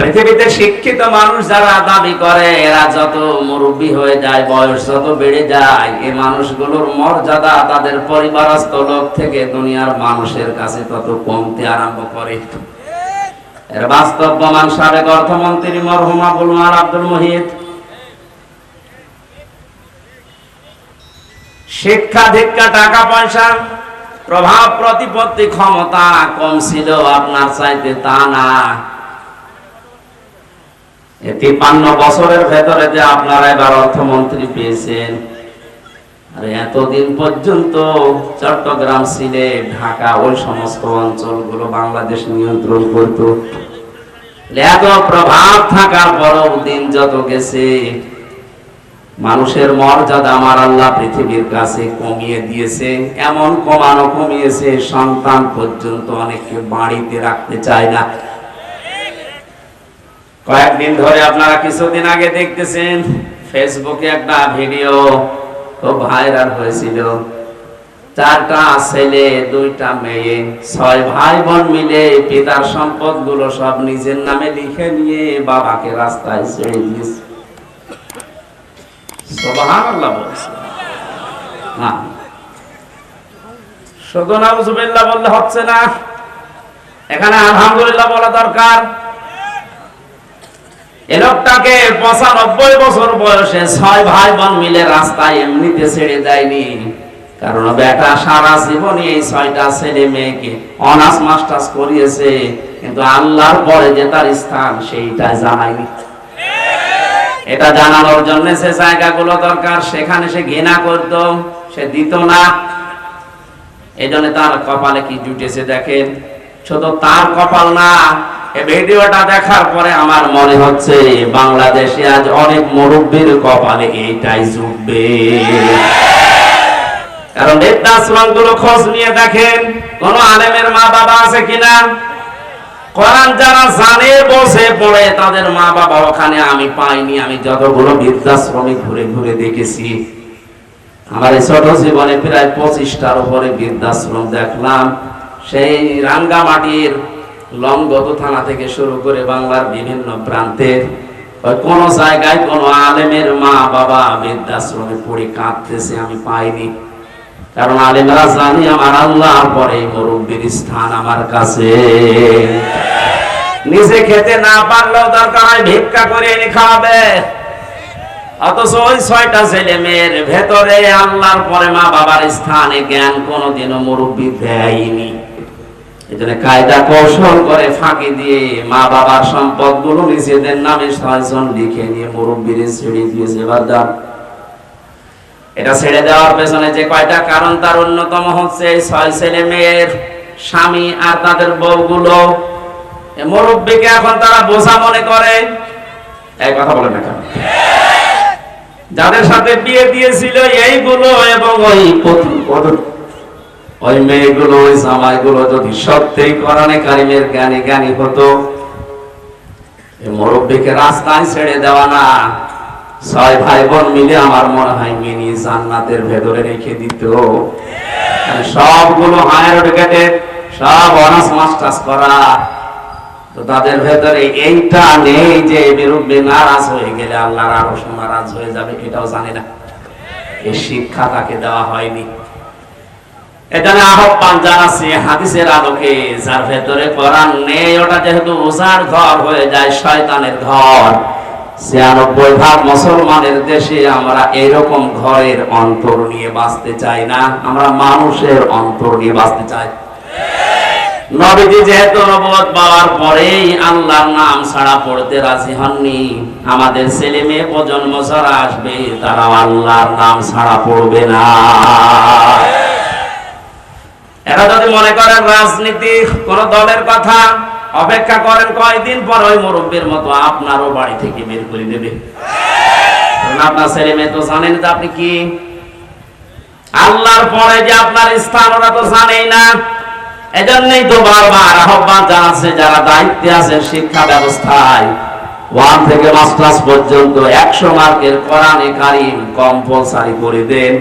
পৃথিবীতে শিক্ষিত মানুষ যারা দাবি করে এরা যত মুরব্বী হয়ে যায়, বয়স যত বেড়ে যায়, এই মানুষগুলোর মর্যাদা তাদের পরিবারস্থ লোক থেকে দুনিয়ার মানুষের কাছে তত কমতে আরম্ভ করে। এর বাস্তব প্রমাণ সাবেক অর্থমন্ত্রী মরহুম আবুল মাল আব্দুল মুহিত। শিক্ষা দীক্ষা টাকা পয়সা প্রভাব প্রতিপত্তি ক্ষমতা কম ছিল আপনার চাইতে, তা না। 53 বছরের ভেতরে যে আপনারা এবার অর্থমন্ত্রী পেয়েছেন, আর এতদিন পর্যন্ত চট্টগ্রাম, সিলেট, ঢাকা ওই সমস্ত অঞ্চলগুলো বাংলাদেশ নিয়ন্ত্রণ করত। এত প্রভাব থাকার পরও দিন যত গেছে, মানুষের মর্যাদা আমার আল্লাহ পৃথিবীর কাছে কমিয়ে দিয়েছে। এমন কমিয়েছে, সন্তান পর্যন্ত অনেকে বাড়িতে রাখতে চায় না। কয়েকদিন ধরে আপনারা কিছুদিন আগে দেখতেছেন ফেসবুকে একটা ভিডিও খুব ভাইরাল হয়েছিল। 4টা ছেলে 2টা মেয়ে, 6 ভাই বোন মিলে পিতার সম্পদ গুলো সব নিজের নামে লিখে নিয়ে বাবাকে রাস্তায় ছেড়ে দিয়েছে। সুবহানাল্লাহ বলছে না, শুধু নাউজুবিল্লাহ বললে হচ্ছে না, এখানে আলহামদুলিল্লাহ বলা দরকার। এ লোকটাকে 95 বছর বয়সে 6 ভাই বোন মিলে রাস্তায় এমনিতে ছেড়ে দেয়নি, কারণ বেটা সারা জীবনে এই 6টা ছেলে মেয়েকে অনার্স মাস্টার্স করিয়েছে, কিন্তু আল্লাহর পরে যে তার স্থান সেইটা জানায়নি। এটা জানানোর জন্য যে জায়গাগুলো দরকার সেখানে সে ঘৃণা করত, সে দিত না। এই জন্য তার কপালে কি জুটেছে দেখেন। শুধু তার কপাল না, এই ভিডিওটা দেখার পরে আমার মনে হচ্ছে বাংলাদেশে আজ অনেক মুরব্বীর কপালে এইটাই জুটবে। কারণ বৃদ্ধাশ্রম গুলো খোঁজ নিয়ে দেখেন কোন আলেমের মা বাবা আছে কিনা। কোরআন যারা জানে বসে পড়ে তাদের মা বাবা ওখানে আমি পাইনি। আমি যতগুলো বৃদ্ধাশ্রমে ঘুরে ঘুরে দেখেছি, আমার এই ছোট জীবনে প্রায় 25টার উপরে বৃদ্ধাশ্রম দেখলাম। সেই রাঙ্গামাটির লংগত থানা থেকে শুরু করে বাংলার বিভিন্ন প্রান্তে কোন জায়গায় কোন আলেমের মা বাবা বৃদ্ধাশ্রমে পড়ে কাঁদতেছে আমি পাইনি। কারণ আলেমরা জানি আমার আল্লাহর পরে মুরব্বীর স্থান আমার কাছে। নিজে খেতে না পারলেও দরকার হয় ভিক্ষা করে এনে খাওয়াবে, অথচ ওই 6টা ছেলে মেয়ের ভেতরে আল্লাহর পরে মা বাবার স্থানে জ্ঞান কোনোদিনও মুরব্বী দেয়নি। এজন্য কায়দা কৌশল করে ফাঁকি দিয়ে মা বাবার সম্পদ গুলো নিজেদের নামে 6 জন লিখে নিয়ে মুরব্বীর ছেড়ে দিয়েছে। বাদাম এটা ছেড়ে দেওয়ার পেছনে যে কয়টা কারণ, তার অন্যতম হচ্ছে এই 6 ছেলে মেয়ের স্বামী আর তাদের বউগুলো মুরব্বীকে এখন তারা বোঝা মনে করে। এই কথা বলে না কেন? যাদের সাথে বিয়ে দিয়েছিল এইগুলো এবং ওই মেয়েগুলো, ওই জামাইগুলো যদি সত্যিই কোরআনে কারিমের জ্ঞানী হতো, এই মুরব্বীকে রাস্তায় ছেড়ে দেওয়া না, 6 ভাই বোন মিলে আমার মনে হয় মিনি জান্নাতের ভেতরে রেখে দিত। সবগুলো হায়ার এডুকেটেড, সব অনার্স মাস্টার্স করা, তো তাদের ভেতরে এইটা নেই যে মুরব্বী নারাজ হয়ে গেলে আল্লাহর আরো নারাজ হয়ে যাবে, এটাও জানে না। এই শিক্ষা তাকে দেওয়া হয়নি। এখানে আহ্বান জানাচ্ছি হাদিসের আলোকে, যার ভেতরে কোরআন নেই ওটা যেহেতু ওঝার ঘর হয়ে যায়, শয়তানের ঘর। 96% মুসলমানের দেশে আমরা এরকম ঘরের অন্তর নিয়ে বাঁচতে চাই না, আমরা মানুষের অন্তর নিয়ে বাঁচতে চাই। নবীজি যেহেতু নবুয়ত পাওয়ার পরেই আল্লাহর নাম ছাড়া পড়তে রাজি হননি, আমাদের ছেলে মেয়ে প্রজন্ম যারা আসবে তারা আল্লাহর নাম ছাড়া পড়বে না। এরা যদি মনে করেন রাজনীতি কোন দলের কথা, অপেক্ষা করেন কয়দিন পর ওই মুরব্বীর মতো আপনারও বাড়ি থেকে বের করে দেবে। আপনার ছেলে মেয়ে তো জানেন যে আপনি কি, আল্লাহর পরে যে আপনার স্থান ওরা তো জানেই না। এজন্যই তো বারবার আহ্বান জানাচ্ছে যারা দায়িত্বে আছেন শিক্ষা ব্যবস্থায়, 1 থেকে মাস্টার্স পর্যন্ত 100 মার্কের কোরআনে কারীম কম্পালসারি করে দেন।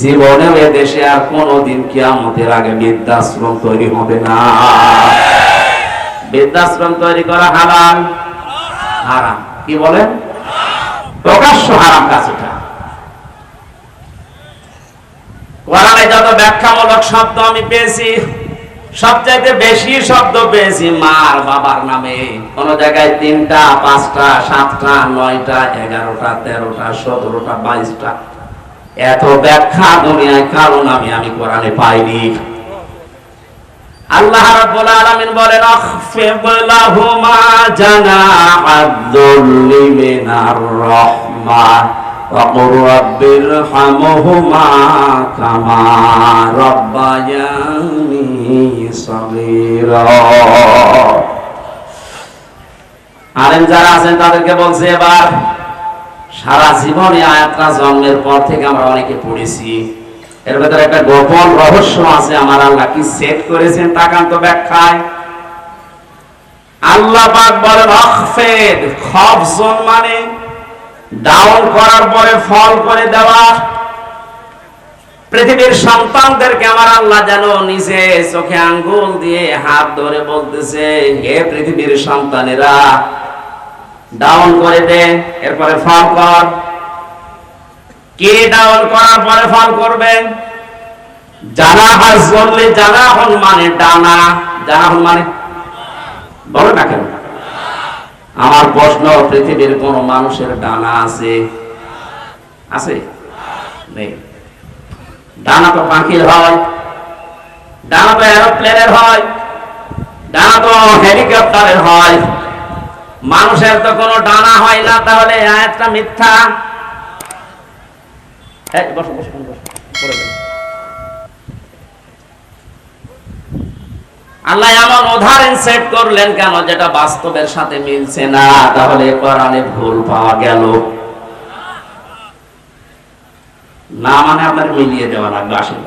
জীবনেও এ দেশে আর কোনোদিন কিয়ামতের আগে বৃদ্ধাশ্রম তৈরি হবে না। বৃদ্ধাশ্রম তৈরি করা হালাল, হারাম। কি বলেন? প্রকাশ্য হারাম কাজ এটা। কোরআনে যত ব্যাখ্যামূলক শব্দ আমি পেয়েছি, সবচাইতে বেশি শব্দ পেয়েছি মার বাবার নামে। কোন জায়গায় 3টা, 5টা, 7টা, 9টা, 11টা, 13টা, 17টা, 22টা। এত ব্যাখ্যা দুনিয়ায় কারো নামে আমি কোরআনে পাইনি। আল্লাহ রাব্বুল আলামিন বলেন, আখফিদ লাহুমা জানাহাদ-দুল্লি মিনার রাহমা ওয়া কুর রাব্বিরহামহুমা কামা রাব্বায়ানি সাগীরা। আলেম যারা আছেন তাদেরকে বলছে, এবার সারা জীবনে আয়াতটা জন্মের পর থেকে আমরা অনেকে পড়েছি, এর ভেতরে একটা গোপন রহস্য আছে। আমার আল্লাহ কি সেট করেছেন তাকান তো ব্যাখ্যায়। আল্লাহ পাক বলেন আখফিদ, খফজন মানে ডাউন করার পরে ফল করে দেওয়া। পৃথিবীর সন্তানদেরকে আমার আল্লাহ যেন নিজে চোখে আঙ্গুল দিয়ে হাত ধরে বলতেছে, হে পৃথিবীর সন্তানেরা ডাউন করে দে, এরপরে ফল কর। কে ডাউন করার পরে ফল করবে? জানাহাজ বললে, জানাহন মানে ডানা, জানাহন মানে বলো না কেন? আমার প্রশ্ন, পৃথিবীর কোন মানুষের ডানা আছে? আছে? নেই। ডানা তো পাখির হয়, ডানা তো এরোপ্লেনের হয়, ডানা তো হেলিকপ্টারের হয়, মানুষের তো কোনো ডানা হয় না। তাহলে আয়াতটা মিথ্যা। বসো বসো বসো, পড়ে যাও। আল্লাহ এমন উদাহরণ সেট করলেন কেন যেটা বাস্তবের সাথে মিলছে না? তাহলে কোরআনে ভুল পাওয়া গেল না, মানে আপনার মিলিয়ে দেওয়া লাগবে। আসেন,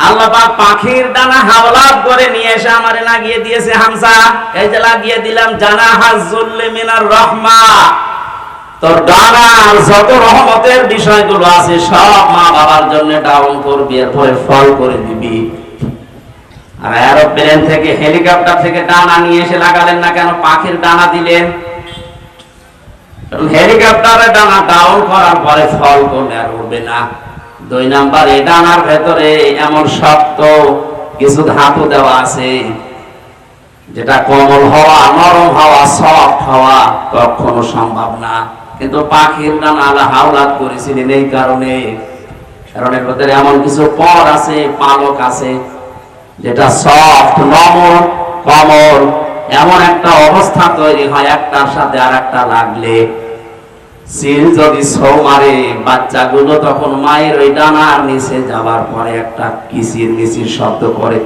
আল্লাহ পাক পাখির ডানা হাওলাত করে নিয়ে এসে আমারে লাগিয়ে দিয়েছে হামজা। এই যে লাগিয়ে দিলাম, জানাহাজ-দুল্লি মিনার রাহমা। তোর ডানার যত রহমতের বিষয়গুলো আছে সব মা বাবার জন্য ডাউন করবি, এরপরে ফল করে দিবি। আর এরোপ্লেন থেকে, হেলিকপ্টার থেকে ডানা নিয়ে এসে লাগালেন না কেন? পাখির ডানা দিলেন। হেলিকপ্টারের ডানা ডাউন করার পরে ফল করলে আর উঠবে না। 2 নাম্বার, এই ডানার ভেতরে এমন শক্ত কিছু ধাতু দেওয়া আছে যেটা কোমল হওয়া, নরম হওয়া, সফট হওয়া কখনো সম্ভব না। কিন্তু পাখির ডানা আল্লাহ হাওলাত করেছিলেন এই কারণে, কারণ এর ভেতরে এমন কিছু পর আছে, পালক আছে যেটা সফট, নরম, কোমল। এমন একটা অবস্থা তৈরি হয় একটার সাথে আর একটা লাগলে, সিল যদি ছৌ মারে বাচ্চাগুলো, তখন মায়ের ওই ডানার নিচে যাবার পরে একটা কিচির মিচির শব্দ করে।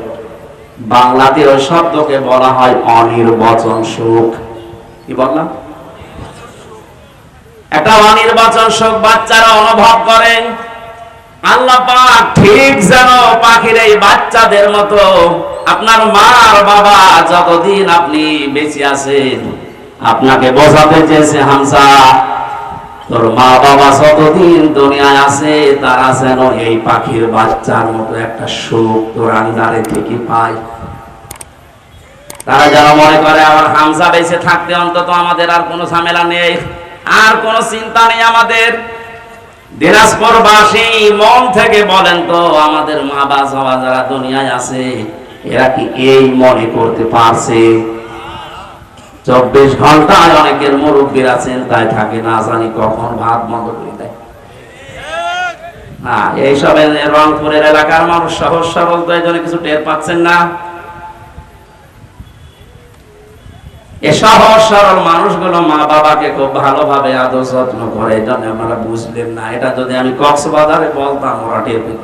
বাংলাতে ওই শব্দকে বলা হয় অনির্বচন সুখ। কি বললাম? একটা অনির্বচন সুখ বাচ্চারা অনুভব করেন। আল্লাহ পাক ঠিক যেন পাখির এই বাচ্চাদের মতো আপনার মা আর বাবা যতদিন আপনি বেঁচে আছেন আপনাকে বোঝাতে চেয়েছে, হামজা তোর মা বাবা যতদিন দুনিয়ায় আছে তারা যেন এই পাখির বাচ্চার মতো একটা সুখ তোর আন্ডারে থেকে পায়। তারা যেন মনে করে আমার হামজা বেঁচে থাকতে অন্তত আমাদের আর কোনো ঝামেলা নেই, আর কোনো চিন্তা নেই আমাদের। দিনাজপুরবাসী মন থেকে বলেন তো, আমাদের মা বাবা যারা দুনিয়ায় আছে এরা কি এই মনে করতে পারছে? 24 ঘন্টায় অনেকের মুরব্বীরা চিন্তায় থাকে, না জানি কখন ভাত বন্ধ করে দেয়। হ্যাঁ, এইসব রংপুরের এলাকার মানুষ সহজ সরল, তো এই জন্য কিছু টের পাচ্ছেন না। এই সহজ সরল মানুষগুলো মা বাবাকে খুব ভালোভাবে আদর যত্ন করে, এই জন্য আপনারা বুঝলেন না। এটা যদি আমি কক্সবাজারে বলতাম ওরা টের পেত।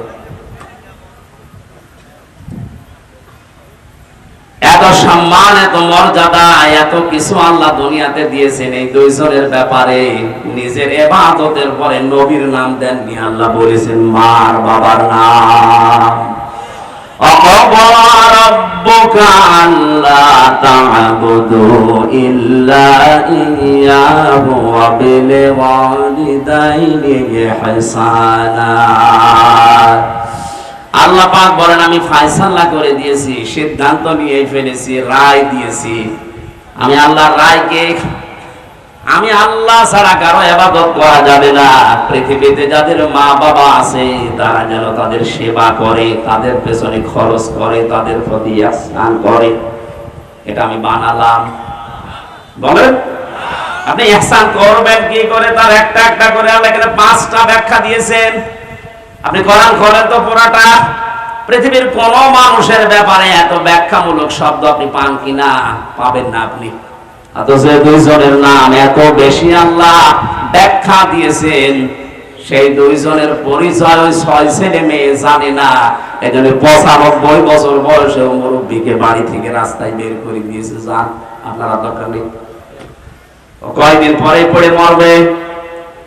এত সম্মান, এত মর্যাদা, এত কিছু আল্লাহ দুনিয়াতে দিয়েছেন এই 2 জনের ব্যাপারে। নিজের ইবাদতের পরে নবীর নাম দেননি, আল্লাহ বলেছেন মার বাবার নাম। وَقَضَى رَبُّكَ أَلَّا تَعْبُدُوا إِلَّا إِيَّاهُ وَبِالْوَالِدَيْنِ إِحْسَانًا। আল্লাহ পাক বলেন আমি ফয়সালা করে দিয়েছি, সিদ্ধান্ত নিয়ে ফেলেছি, রায় দিয়েছি, আমি আল্লাহর রায়কে, আমি আল্লাহ ছাড়া কারো ইবাদত করা যাবে না। পৃথিবীতে যাদের মা বাবা আছে তারা যেন তাদের সেবা করে, তাদের পেছনে খরচ করে, তাদের প্রতি ইহসান করে। এটা আমি বানালাম। বলেন আপনি ইহসান করবেন কি করে? তার একটা একটা করে আল্লাহ এখানে 5টা ব্যাখ্যা দিয়েছেন। আপনি কোরআন খোলেন তো পুরাটা, পৃথিবীর কোন মানুষের ব্যাপারে এত ব্যাখ্যামূলক শব্দ আপনি পান কিনা? পাবেন না আপনি। অথচ দুইজনের নাম এত বেশি আল্লাহ ব্যাখ্যা দিয়েছেন, সেই দুইজনের পরিচয় ওই 6 ছেলে মেয়ে জানে না। এজন্য 95 বছর বয়সে মুরব্বীকে বাড়ি থেকে রাস্তায় বের করে দিয়েছে, যান আপনারা দরকার নেই। কয়েকদিন পরে পড়ে মরবে,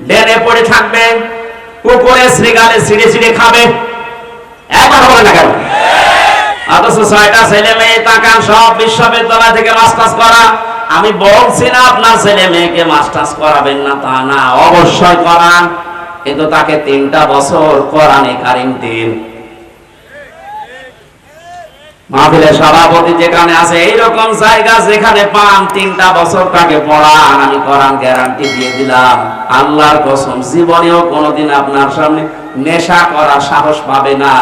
ডেনে পড়ে থাকবে, কুকুরে শ্রীগালে ছিঁড়ে ছিঁড়ে খাবে। একবার হবে না কেন? অথচ 6টা ছেলে মেয়ে তাকান, সব বিশ্ববিদ্যালয় থেকে মাস্টার্স করা। আমি বলছি না আপনার ছেলে মেয়েকে মাস্টার্স করাবেন না, তা না, অবশ্যই করান, কিন্তু তাকে 3টা বছর কোরআনে কারিম দিন। মাহফিলের সভাপতি যেখানে আছে, এইরকম জায়গা যেখানে পান 3টা বছর তাকে পড়ান। আমি কোরআন গ্যারান্টি দিয়ে দিলাম, আল্লাহর কসম, জীবনেও কোনোদিন আপনার সামনে নেশা করার সাহস পাবে না।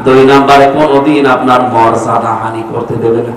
2 নম্বরে কোনোদিন আপনার মর্যাদা হানি করতে দেবে না।